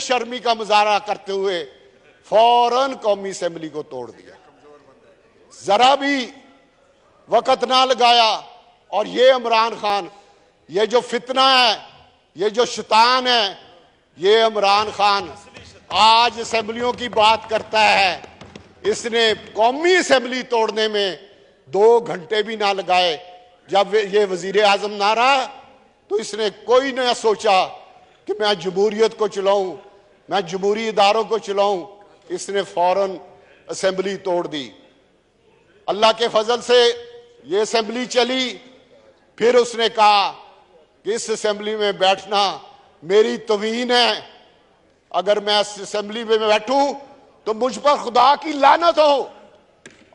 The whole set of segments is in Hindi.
शर्मी का मुजाहरा करते हुए फौरन कौमी असेंबली को तोड़ दिया, जरा भी वक्त ना लगाया। और ये इमरान खान, ये जो फितना है, ये जो शैतान है, ये इमरान खान आज असेंबलियों की बात करता है। इसने कौमी असेंबली तोड़ने में 2 घंटे भी ना लगाए। जब ये वजीर आजम ना रहा तो इसने कोई ना सोचा कि मैं जमहूरियत को चलाऊं, मैं जमहूरी इदारों को चलाऊं। इसने फौरन असेंबली तोड़ दी। अल्लाह के फजल से ये असेंबली चली। फिर उसने कहा कि इस असेंबली में बैठना मेरी तवीन है, अगर मैं इस असेंबली में बैठूं तो मुझ पर खुदा की लानत हो।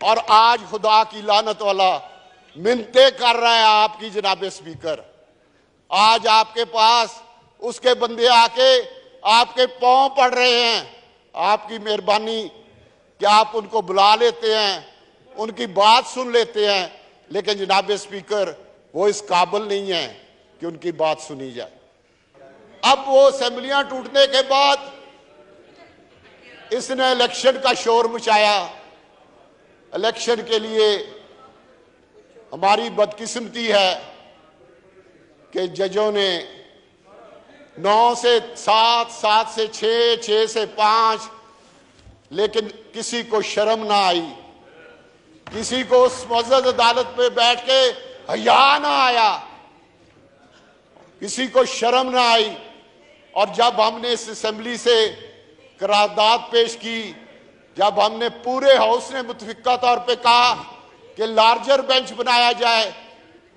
और आज खुदा की लानत वाला मिन्नतें कर रहा है आपकी जनाब स्पीकर। आज आपके पास उसके बंदे आके आपके पांव पड़ रहे हैं। आपकी मेहरबानी कि आप उनको बुला लेते हैं, उनकी बात सुन लेते हैं, लेकिन जनाब स्पीकर वो इस काबिल नहीं है कि उनकी बात सुनी जाए। अब वो असेंबलियां टूटने के बाद इसने इलेक्शन का शोर मचाया। इलेक्शन के लिए हमारी बदकिस्मती है कि जजों ने 9 से 7, 7 से 6, 6 से 5, लेकिन किसी को शर्म ना आई, किसी को उस मुअज़्ज़ज़ अदालत में बैठ के हया ना आया, किसी को शर्म ना आई। और जब हमने इस असेंबली से करारदाद पेश की, जब हमने पूरे हाउस ने मुतफिका तौर पे कहा कि लार्जर बेंच बनाया जाए,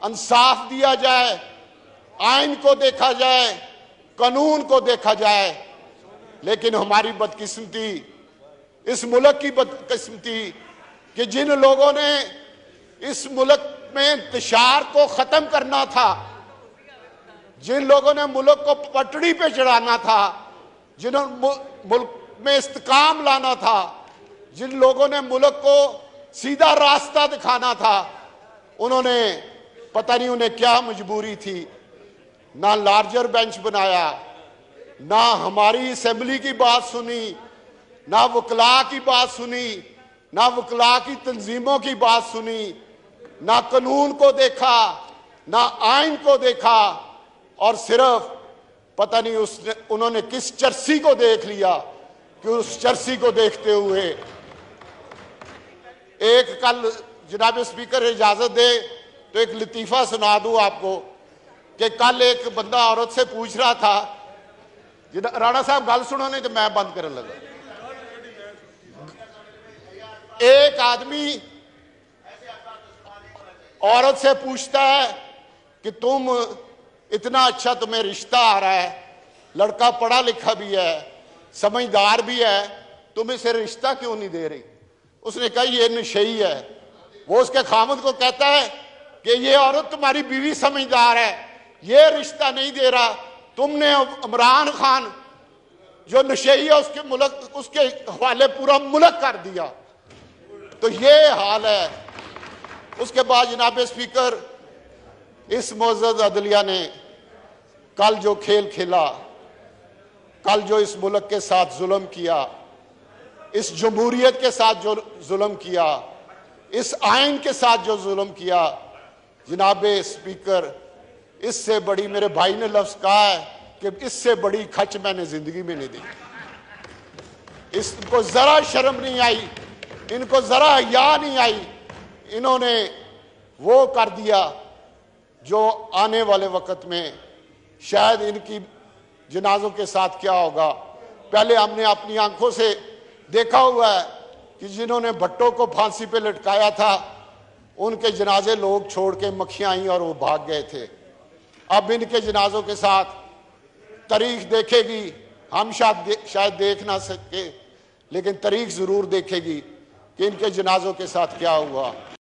इंसाफ दिया जाए, आइन को देखा जाए, कानून को देखा जाए, लेकिन हमारी बदकिस्मती, इस मुल्क की बदकिस्मती कि जिन लोगों ने इस मुल्क में इंतशार को खत्म करना था, जिन लोगों ने मुल्क को पटड़ी पे चढ़ाना था, जिन्होंने मुल्क में इस्तेकाम लाना था, जिन लोगों ने मुल्क को सीधा रास्ता दिखाना था, उन्होंने पता नहीं उन्हें क्या मजबूरी थी, ना लार्जर बेंच बनाया, ना हमारी असेंबली की बात सुनी, ना वकला की बात सुनी, ना वकला की तंजीमों की बात सुनी, ना कानून को देखा, ना आइन को देखा, और सिर्फ पता नहीं उन्होंने किस चर्सी को देख लिया कि उस चर्सी को देखते हुए एक कल जनाब स्पीकर इजाजत दे तो एक लतीफा सुना दूं आपको कि कल एक बंदा औरत से पूछ रहा था, राणा साहब गल सुनो नहीं तो मैं बंद करने लगा। एक आदमी औरत से पूछता है कि तुम इतना अच्छा तुम्हें रिश्ता आ रहा है, लड़का पढ़ा लिखा भी है, समझदार भी है, तुम इसे रिश्ता क्यों नहीं दे रही? उसने कहा ये नशई है। वो उसके खामद को कहता है कि ये औरत तुम्हारी बीवी समझदार है, ये रिश्ता नहीं दे रहा, तुमने इमरान खान जो नशई है उसके हवाले पूरा मुल्क कर दिया। तो ये हाल है। उसके बाद जनाब स्पीकर, इस मुअज़्ज़ज़ अदलिया ने कल जो खेल खेला, कल जो इस मुल्क के साथ जुल्म किया, इस जमहूरियत के साथ जो जुल्म किया, इस आइन के साथ जो जुल्म किया, जनाब स्पीकर, इससे बड़ी, मेरे भाई ने लफ्ज कहा है कि इससे बड़ी खच मैंने जिंदगी में नहीं दी। इसको जरा शर्म नहीं आई, इनको जरा हया नहीं आई। इन्होंने वो कर दिया जो आने वाले वक्त में शायद इनकी जनाजों के साथ क्या होगा। पहले हमने अपनी आंखों से देखा हुआ है कि जिन्होंने भट्टो को फांसी पे लटकाया था, उनके जनाजे लोग छोड़ के मक्खियां आई और वो भाग गए थे। अब इनके जनाजों के साथ तारीख देखेगी, हम शायद देख ना सके, लेकिन तारीख जरूर देखेगी कि इनके जनाजों के साथ क्या हुआ।